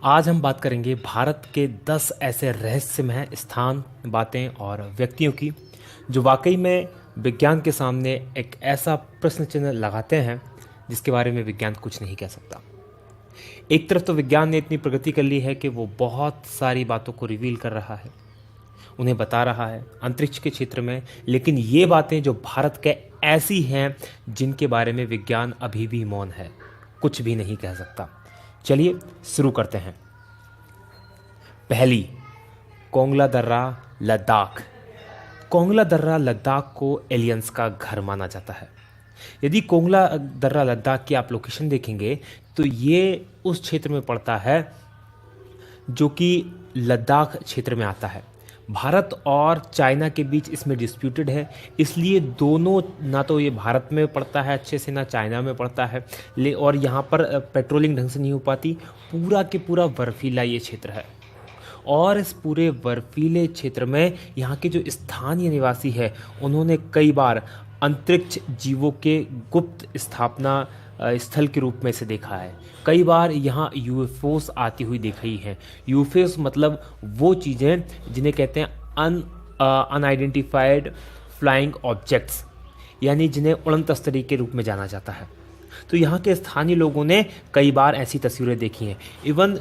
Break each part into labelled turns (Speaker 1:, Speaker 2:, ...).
Speaker 1: आज हम बात करेंगे भारत के 10 ऐसे रहस्यमय स्थान, बातें और व्यक्तियों की जो वाकई में विज्ञान के सामने एक ऐसा प्रश्न चिन्ह लगाते हैं जिसके बारे में विज्ञान कुछ नहीं कह सकता। एक तरफ तो विज्ञान ने इतनी प्रगति कर ली है कि वो बहुत सारी बातों को रिवील कर रहा है, उन्हें बता रहा है अंतरिक्ष के क्षेत्र में, लेकिन ये बातें जो भारत के ऐसी हैं जिनके बारे में विज्ञान अभी भी मौन है, कुछ भी नहीं कह सकता। चलिए शुरू करते हैं। पहली, कोंगला दर्रा, लद्दाख। कोंगला दर्रा लद्दाख को एलियंस का घर माना जाता है। यदि कोंगला दर्रा लद्दाख की आप लोकेशन देखेंगे तो ये उस क्षेत्र में पड़ता है जो कि लद्दाख क्षेत्र में आता है। भारत और चाइना के बीच इसमें डिस्प्यूटेड है, इसलिए दोनों, ना तो ये भारत में पड़ता है अच्छे से ना चाइना में पड़ता है, और यहाँ पर पेट्रोलिंग ढंग से नहीं हो पाती। पूरा के पूरा बर्फीला ये क्षेत्र है और इस पूरे बर्फीले क्षेत्र में यहाँ के जो स्थानीय निवासी है उन्होंने कई बार अंतरिक्ष जीवों के गुप्त स्थापना स्थल के रूप में इसे देखा है। कई बार यहाँ यूएफओस आती हुई देखी हैं। यूएफओस मतलब वो चीज़ें जिन्हें कहते हैं अनआइडेंटिफाइड फ्लाइंग ऑब्जेक्ट्स, यानी जिन्हें उड़न तस्तरी के रूप में जाना जाता है। तो यहाँ के स्थानीय लोगों ने कई बार ऐसी तस्वीरें देखी हैं। इवन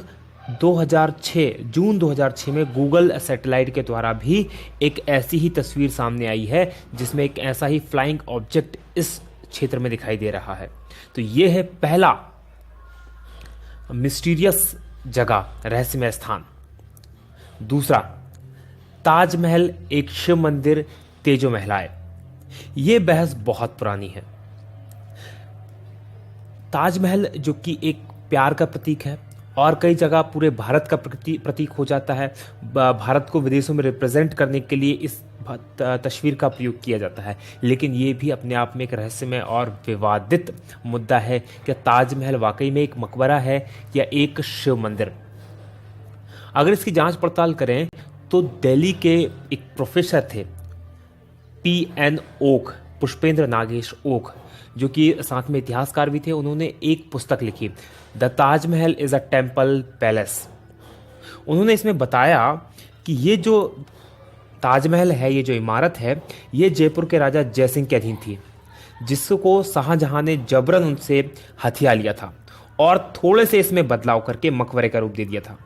Speaker 1: 2006 जून 2006 में गूगल सैटेलाइट के द्वारा भी एक ऐसी ही तस्वीर सामने आई है जिसमें एक ऐसा ही फ्लाइंग ऑब्जेक्ट इस क्षेत्र में दिखाई दे रहा है। तो ये है पहला मिस्टीरियस जगह, रहस्यमय स्थान। दूसरा, ताजमहल एक शिव मंदिर, तेजो महलाए। ये बहस बहुत पुरानी है। ताजमहल जो कि एक प्यार का प्रतीक है और कई जगह पूरे भारत का प्रतीक हो जाता है। भारत को विदेशों में रिप्रेजेंट करने के लिए इस तस्वीर का प्रयोग किया जाता है, लेकिन ये भी अपने आप में एक रहस्यमय और विवादित मुद्दा है कि ताजमहल वाकई में एक मकबरा है या एक शिव मंदिर। अगर इसकी जांच पड़ताल करें तो दिल्ली के एक प्रोफेसर थे PN ओक, पुष्पेंद्र नागेश ओक, जो कि साथ में इतिहासकार भी थे। उन्होंने एक पुस्तक लिखी, the Taj Mahal is a temple palace. उन्होंने इसमें बताया कि ये जो ताजमहल है, ये जो इमारत है, ये जयपुर के राजा जयसिंह के अधीन थी, जिसको शाहजहां ने जबरन उनसे हथिया लिया था और थोड़े से इसमें बदलाव करके मकबरे का रूप दे दिया था,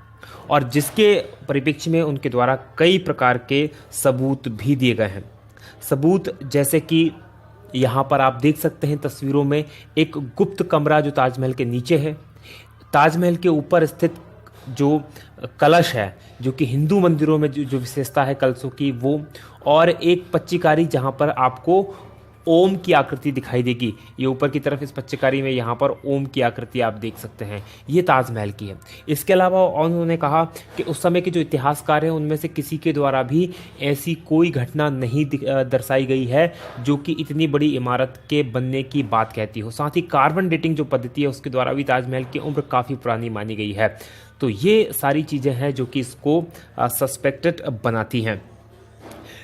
Speaker 1: और जिसके परिप्रेक्ष्य में उनके द्वारा कई प्रकार के सबूत भी दिए गए हैं। सबूत जैसे कि यहाँ पर आप देख सकते हैं तस्वीरों में एक गुप्त कमरा जो ताजमहल के नीचे है, ताजमहल के ऊपर स्थित जो कलश है, जो कि हिंदू मंदिरों में जो विशेषता है कलशों की वो, और एक पच्चीकारी जहाँ पर आपको ओम की आकृति दिखाई देगी। ये ऊपर की तरफ इस पच्चीकारी में यहाँ पर ओम की आकृति आप देख सकते हैं, ये ताजमहल की है। इसके अलावा उन्होंने कहा कि उस समय के जो इतिहासकार हैं उनमें से किसी के द्वारा भी ऐसी कोई घटना नहीं दर्शाई गई है जो कि इतनी बड़ी इमारत के बनने की बात कहती हो। साथ ही कार्बन डेटिंग जो पद्धति है उसके द्वारा भी ताजमहल की उम्र काफ़ी पुरानी मानी गई है। तो ये सारी चीज़ें हैं जो कि इसको सस्पेक्टेड बनाती हैं।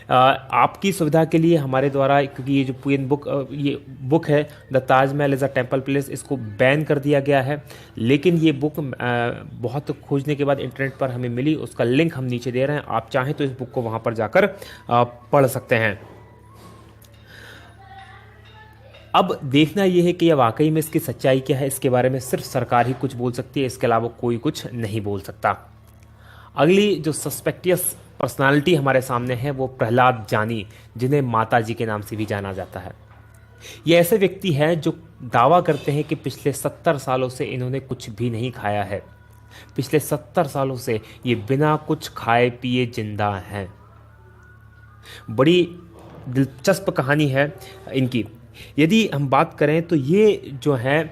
Speaker 1: आपकी सुविधा के लिए हमारे द्वारा, क्योंकि ये जो ये बुक है the Taj Mahal is a temple place, इसको बैन कर दिया गया है, लेकिन ये बुक बहुत खोजने के बाद इंटरनेट पर हमें मिली। उसका लिंक हम नीचे दे रहे हैं, आप चाहें तो इस बुक को वहाँ पर जाकर पढ़ सकते हैं। अब देखना यह है कि यह वाकई में इसकी सच्चाई क्या है। इसके बारे में सिर्फ सरकार ही कुछ बोल सकती है, इसके अलावा कोई कुछ नहीं बोल सकता। अगली जो सस्पेक्टियस पर्सनालिटी हमारे सामने है वो प्रहलाद जानी, जिन्हें माता जी के नाम से भी जाना जाता है। ये ऐसे व्यक्ति हैं जो दावा करते हैं कि पिछले 70 सालों से इन्होंने कुछ भी नहीं खाया है। पिछले 70 सालों से ये बिना कुछ खाए पिए जिंदा हैं। बड़ी दिलचस्प कहानी है इनकी। यदि हम बात करें तो ये जो हैं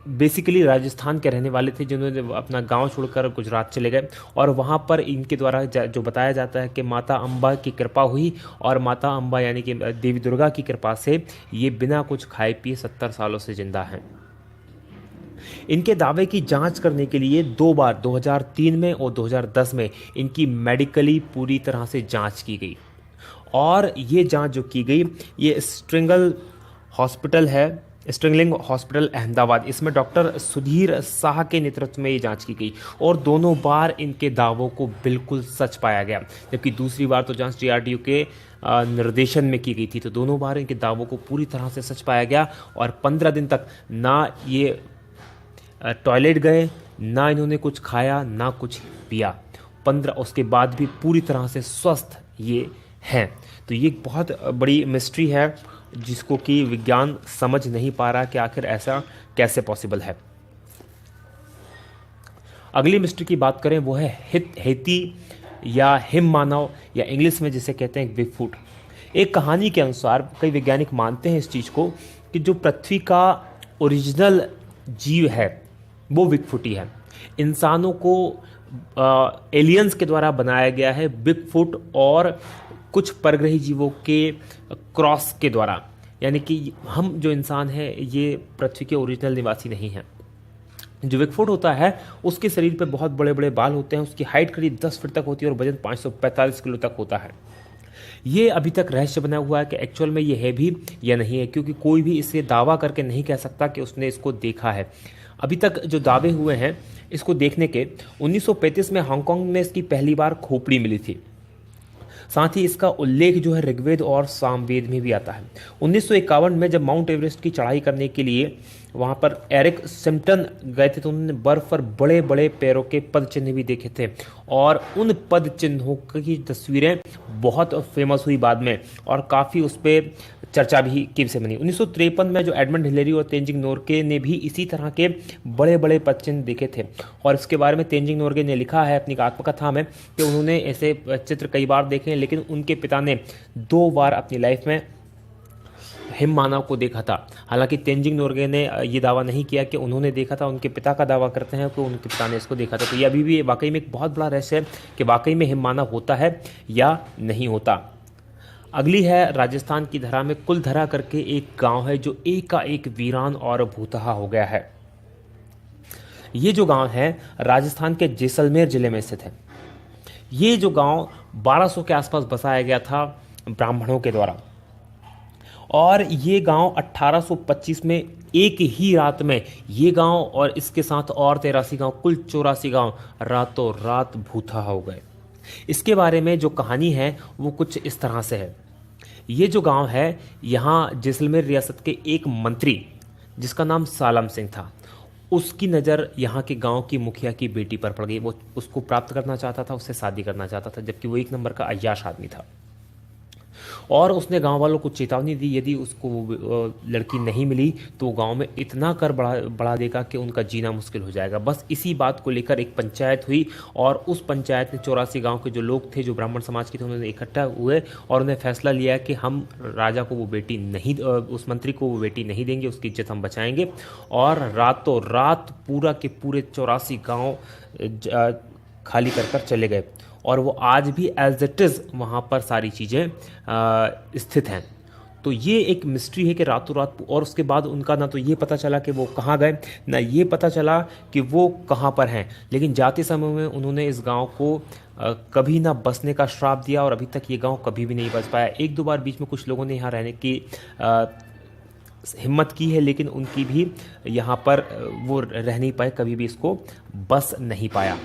Speaker 1: बेसिकली राजस्थान के रहने वाले थे, जिन्होंने अपना गांव छोड़कर गुजरात चले गए, और वहां पर इनके द्वारा जो बताया जाता है कि माता अम्बा की कृपा हुई, और माता अम्बा यानी कि देवी दुर्गा की कृपा से ये बिना कुछ खाए पिए 70 सालों से जिंदा हैं। इनके दावे की जांच करने के लिए 2 बार 2003 में और 2010 में इनकी मेडिकली पूरी तरह से जांच की गई, और ये जांच जो की गई ये स्ट्रिंगल हॉस्पिटल है स्ट्रिंगलिंग हॉस्पिटल अहमदाबाद, इसमें डॉक्टर सुधीर शाह के नेतृत्व में ये जांच की गई और दोनों बार इनके दावों को बिल्कुल सच पाया गया। जबकि दूसरी बार तो जांच डीआरडीओ के निर्देशन में की गई थी, तो दोनों बार इनके दावों को पूरी तरह से सच पाया गया और 15 दिन तक ना ये टॉयलेट गए, ना इन्होंने कुछ खाया, ना कुछ पिया। 15 उसके बाद भी पूरी तरह से स्वस्थ ये हैं। तो ये एक बहुत बड़ी मिस्ट्री है जिसको कि विज्ञान समझ नहीं पा रहा कि आखिर ऐसा कैसे पॉसिबल है। अगली मिस्ट्री की बात करें वो है हेती या हिम मानव, या इंग्लिश में जिसे कहते हैं बिगफुट। एक कहानी के अनुसार कई वैज्ञानिक मानते हैं इस चीज़ को कि जो पृथ्वी का ओरिजिनल जीव है वो बिगफुट ही है। इंसानों को एलियंस के द्वारा बनाया गया है बिगफुट और कुछ परग्रही जीवों के क्रॉस के द्वारा, यानी कि हम जो इंसान हैं ये पृथ्वी के ओरिजिनल निवासी नहीं हैं। जो बिगफुट होता है उसके शरीर पे बहुत बड़े बड़े बाल होते हैं, उसकी हाइट करीब 10 फीट तक होती है और वजन 545 किलो तक होता है। ये अभी तक रहस्य बना हुआ है कि एक्चुअल में ये है भी या नहीं है, क्योंकि कोई भी इसे दावा करके नहीं कह सकता कि उसने इसको देखा है। अभी तक जो दावे हुए हैं इसको देखने के, 1935 में हांगकांग में इसकी पहली बार खोपड़ी मिली थी। साथ ही इसका उल्लेख जो है ऋग्वेद और सामवेद में भी आता है। 1951 में जब माउंट एवरेस्ट की चढ़ाई करने के लिए वहाँ पर एरिक सिम्पटन गए थे तो उन्होंने बर्फ पर बड़े बड़े पैरों के पद चिन्ह भी देखे थे और उन पद चिन्हों की तस्वीरें बहुत फेमस हुई बाद में और काफ़ी उस पर चर्चा भी की से बनी। 1953 में जो एडमंड हिलेरी और तेंजिंग नोरगे ने भी इसी तरह के बड़े बड़े पद चिन्ह देखे थे और इसके बारे में तेंजिंग नोरगे ने लिखा है अपनी आत्मकथा में कि उन्होंने ऐसे चित्र कई बार देखे हैं, लेकिन उनके पिता ने 2 बार अपनी लाइफ में हिम मानव को देखा था। हालांकि तेंजिंग नोरगे ने ये दावा नहीं किया कि उन्होंने देखा था, उनके पिता का दावा करते हैं कि उनके पिता ने इसको देखा था। तो ये अभी भी वाकई में एक बहुत बड़ा रहस्य है कि वाकई में हिम मानव होता है या नहीं होता। अगली है राजस्थान की धरा में कुलधरा करके एक गांव है जो एकाएक वीरान और भूतहा हो गया है। ये जो गांव है राजस्थान के जैसलमेर जिले में स्थित है। ये जो गांव 1200 के आसपास बसाया गया था ब्राह्मणों के द्वारा और ये गांव 1825 में एक ही रात में ये गांव और इसके साथ और 83 गांव, कुल 84 गांव रातों रात भूतहा हो गए। इसके बारे में जो कहानी है वो कुछ इस तरह से है। ये जो गांव है यहाँ जैसलमेर रियासत के एक मंत्री जिसका नाम सालम सिंह था, उसकी नज़र यहाँ के गांव की मुखिया की बेटी पर पड़ गई। वो उसको प्राप्त करना चाहता था, उससे शादी करना चाहता था, जबकि वो 1 नंबर का अय्याश आदमी था और उसने गांव वालों को चेतावनी दी यदि उसको लड़की नहीं मिली तो गांव में इतना कर बढ़ा देगा कि उनका जीना मुश्किल हो जाएगा। बस इसी बात को लेकर एक पंचायत हुई और उस पंचायत में 84 गांव के जो लोग थे, जो ब्राह्मण समाज के थे, उन्होंने इकट्ठा हुए और उन्हें फैसला लिया कि हम राजा को वो बेटी नहीं, उस मंत्री को वो बेटी नहीं देंगे, उसकी इज्जत हम बचाएंगे। और रातों रात पूरा के पूरे 84 गाँव खाली कर चले गए और वो आज भी एज इट इज़ वहाँ पर सारी चीज़ें स्थित हैं। तो ये एक मिस्ट्री है कि रातों रात, और उसके बाद उनका ना तो ये पता चला कि वो कहाँ गए, ना ये पता चला कि वो कहाँ पर हैं। लेकिन जाते समय में उन्होंने इस गांव को कभी ना बसने का श्राप दिया और अभी तक ये गांव कभी भी नहीं बस पाया। 1-2 बार बीच में कुछ लोगों ने यहाँ रहने की हिम्मत की है, लेकिन उनकी भी यहाँ पर वो रह नहीं पाए, कभी भी इसको बस नहीं पाया।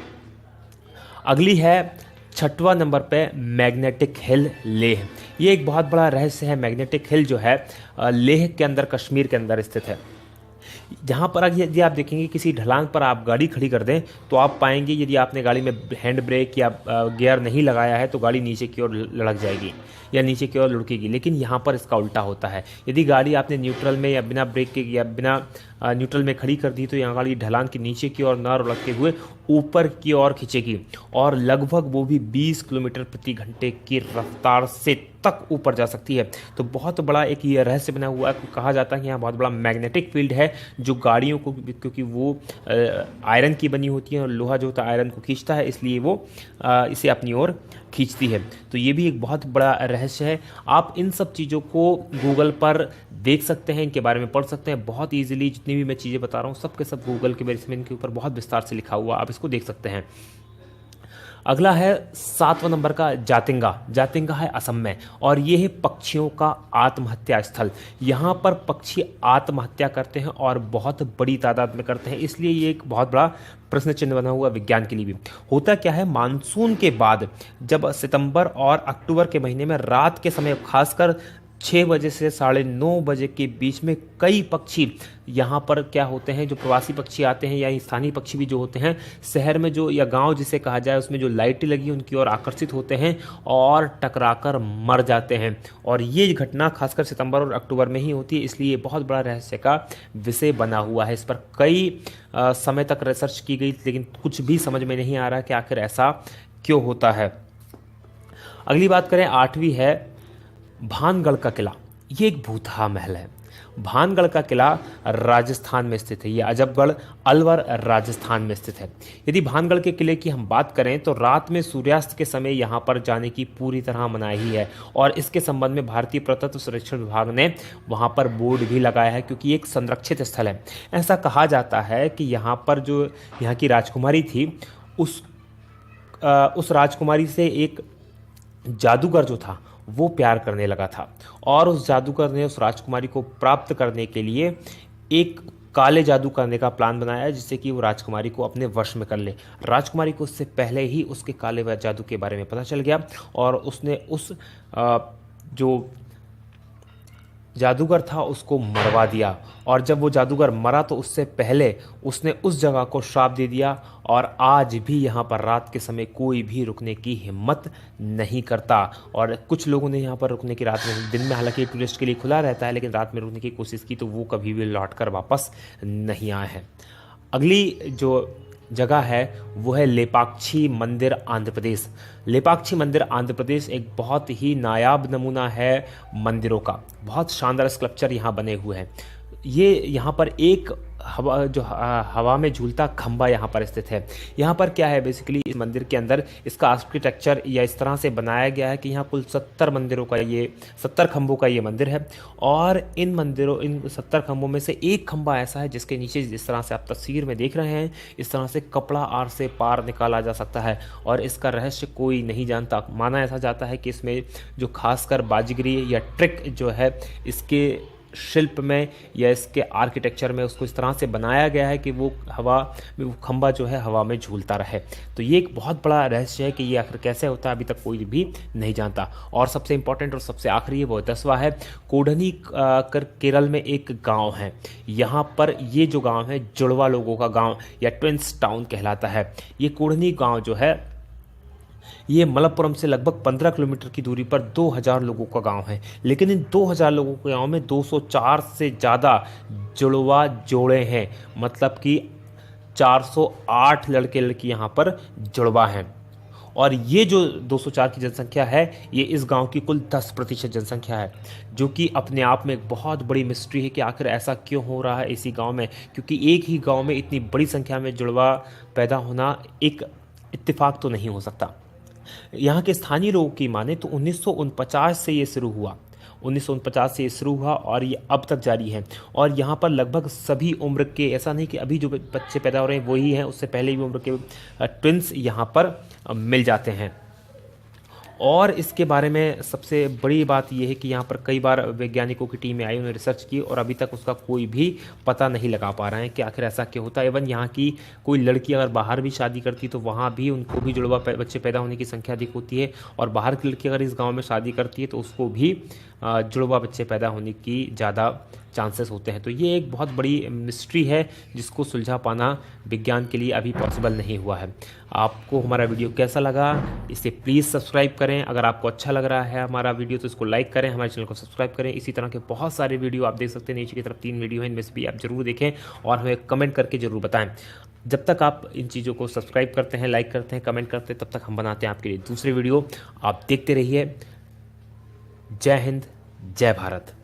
Speaker 1: अगली है 6वां नंबर पे मैग्नेटिक हिल लेह। ये एक बहुत बड़ा रहस्य है। मैग्नेटिक हिल जो है लेह के अंदर, कश्मीर के अंदर स्थित है। जहाँ पर यदि आप देखेंगे किसी ढलान पर आप गाड़ी खड़ी कर दें तो आप पाएंगे यदि आपने गाड़ी में हैंड ब्रेक या गियर नहीं लगाया है तो गाड़ी नीचे की ओर लुढ़क जाएगी या नीचे की ओर लुढ़केगी। लेकिन यहाँ पर इसका उल्टा होता है। यदि गाड़ी आपने न्यूट्रल में या बिना ब्रेक के या बिना न्यूट्रल में खड़ी कर दी तो यहाँ गाड़ी ढलान के नीचे की ओर न लुढ़कते हुए ऊपर की ओर खींचेगी और लगभग वो भी 20 किलोमीटर प्रति घंटे की रफ्तार से तक ऊपर जा सकती है। तो बहुत बड़ा एक ये रहस्य बना हुआ है। कहा जाता है कि यहाँ बहुत बड़ा मैग्नेटिक फील्ड है जो गाड़ियों को, क्योंकि वो आयरन की बनी होती है और लोहा जो होता है आयरन को खींचता है, इसलिए वो इसे अपनी ओर खींचती है। तो ये भी एक बहुत बड़ा रहस्य है। आप इन सब चीज़ों को गूगल पर देख सकते हैं, इनके बारे में पढ़ सकते हैं बहुत ईजिली। जितनी भी मैं चीज़ें बता रहा हूँ सब के सब गूगल के बेस में इनके ऊपर बहुत विस्तार से लिखा हुआ, आप इसको देख सकते हैं। अगला है 7वां नंबर का जातिंगा। जातिंगा है असम में और ये है पक्षियों का आत्महत्या स्थल। यहाँ पर पक्षी आत्महत्या करते हैं और बहुत बड़ी तादाद में करते हैं, इसलिए ये एक बहुत बड़ा प्रश्न चिन्ह बना हुआ विज्ञान के लिए भी। होता क्या है, मानसून के बाद जब सितंबर और अक्टूबर के महीने में रात के समय खासकर 6 बजे से 9:30 बजे के बीच में कई पक्षी यहाँ पर क्या होते हैं, जो प्रवासी पक्षी आते हैं या स्थानीय पक्षी भी जो होते हैं, शहर में जो या गांव जिसे कहा जाए उसमें जो लाइटें लगी उनकी ओर आकर्षित होते हैं और टकराकर मर जाते हैं। और ये घटना खासकर सितंबर और अक्टूबर में ही होती है, इसलिए बहुत बड़ा रहस्य का विषय बना हुआ है। इस पर कई समय तक रिसर्च की गई, लेकिन कुछ भी समझ में नहीं आ रहा कि आखिर ऐसा क्यों होता है। अगली बात करें, 8वीं है भानगढ़ का किला। ये एक भूतहा महल है। भानगढ़ का किला राजस्थान में स्थित है। ये अजबगढ़ अलवर राजस्थान में स्थित है। यदि भानगढ़ के किले की हम बात करें तो रात में सूर्यास्त के समय यहाँ पर जाने की पूरी तरह मनाही है और इसके संबंध में भारतीय पुरातत्व सर्वेक्षण विभाग ने वहाँ पर बोर्ड भी लगाया है, क्योंकि एक संरक्षित स्थल है। ऐसा कहा जाता है कि यहाँ पर जो यहाँ की राजकुमारी थी उस राजकुमारी से एक जादूगर जो था वो प्यार करने लगा था और उस जादूगर ने उस राजकुमारी को प्राप्त करने के लिए एक काले जादू करने का प्लान बनाया, जिससे कि वो राजकुमारी को अपने वश में कर ले। राजकुमारी को उससे पहले ही उसके काले जादू के बारे में पता चल गया और उसने उस जो जादूगर था उसको मरवा दिया। और जब वो जादूगर मरा तो उससे पहले उसने उस जगह को श्राप दे दिया और आज भी यहाँ पर रात के समय कोई भी रुकने की हिम्मत नहीं करता। और कुछ लोगों ने यहाँ पर रुकने की, रात में, दिन में हालांकि टूरिस्ट के लिए खुला रहता है, लेकिन रात में रुकने की कोशिश की तो वो कभी भी लौट कर वापस नहीं आए हैं। अगली जो जगह है वो है लेपाक्षी मंदिर आंध्र प्रदेश। लेपाक्षी मंदिर आंध्र प्रदेश एक बहुत ही नायाब नमूना है मंदिरों का। बहुत शानदार स्कल्पचर यहाँ बने हुए हैं। ये यहाँ पर एक हवा में झूलता खंबा यहाँ पर स्थित है। यहाँ पर क्या है, बेसिकली इस मंदिर के अंदर इसका आर्किटेक्चर या इस तरह से बनाया गया है कि यहाँ कुल 70 खंभों का ये मंदिर है और इन 70 खंभों में से एक खंभा ऐसा है जिसके नीचे जिस तरह से आप तस्वीर में देख रहे हैं इस तरह से कपड़ा आर से पार निकाला जा सकता है और इसका रहस्य कोई नहीं जानता। माना ऐसा जाता है कि इसमें जो खासकर बाजीगरी या ट्रिक जो है इसके शिल्प में या इसके आर्किटेक्चर में उसको इस तरह से बनाया गया है कि वो खंभा जो है हवा में झूलता रहे। तो ये एक बहुत बड़ा रहस्य है कि ये आखिर कैसे होता है, अभी तक कोई भी नहीं जानता। और सबसे इंपॉर्टेंट और सबसे आखिरी है वो 10वां है कोडनी केरल में एक गांव है। यहाँ पर ये जो गांव है जुड़वा लोगों का गांव या ट्विंस टाउन कहलाता है। ये कोडनी गांव जो है ये मलप्पुरम से लगभग 15 किलोमीटर की दूरी पर 2000 लोगों का गांव है, लेकिन इन 2000 लोगों के गांव में 204 से ज़्यादा जुड़वा जोड़े हैं, मतलब कि 408 लड़के लड़की यहाँ पर जुड़वा हैं। और ये जो 204 की जनसंख्या है ये इस गांव की कुल 10% जनसंख्या है, जो कि अपने आप में एक बहुत बड़ी मिस्ट्री है कि आखिर ऐसा क्यों हो रहा है इसी गांव में, क्योंकि एक ही गांव में इतनी बड़ी संख्या में जुड़वा पैदा होना एक इत्तेफाक तो नहीं हो सकता। यहाँ के स्थानीय लोगों की माने तो 1949 से ये शुरू हुआ। 1949 से ये शुरू हुआ और ये अब तक जारी है। और यहाँ पर लगभग सभी उम्र के, ऐसा नहीं कि अभी जो बच्चे पैदा हो रहे हैं वही हैं, उससे पहले भी उम्र के ट्विंस यहाँ पर मिल जाते हैं। और इसके बारे में सबसे बड़ी बात यह है कि यहाँ पर कई बार वैज्ञानिकों की टीमें आई, उन्होंने रिसर्च की और अभी तक उसका कोई भी पता नहीं लगा पा रहे हैं कि आखिर ऐसा क्यों होता है। इवन यहाँ की कोई लड़की अगर बाहर भी शादी करती तो वहाँ भी उनको भी जुड़वा बच्चे पैदा होने की संख्या अधिक होती है, और बाहर की लड़की अगर इस गाँव में शादी करती है तो उसको भी जुड़वा बच्चे पैदा होने की ज़्यादा चांसेस होते हैं। तो ये एक बहुत बड़ी मिस्ट्री है जिसको सुलझा पाना विज्ञान के लिए अभी पॉसिबल नहीं हुआ है। आपको हमारा वीडियो कैसा लगा इसे प्लीज़ सब्सक्राइब करें। अगर आपको अच्छा लग रहा है हमारा वीडियो तो इसको लाइक करें, हमारे चैनल को सब्सक्राइब करें। इसी तरह के बहुत सारे वीडियो आप देख सकते हैं, नीचे की तरफ 3 वीडियो हैं, इनमें से भी आप जरूर देखें और हमें कमेंट करके ज़रूर बताएं। जब तक आप इन चीज़ों को सब्सक्राइब करते हैं, लाइक करते हैं, कमेंट करते हैं, तब तक हम बनाते हैं आपके लिए दूसरे वीडियो। आप देखते रहिए। जय हिंद, जय भारत।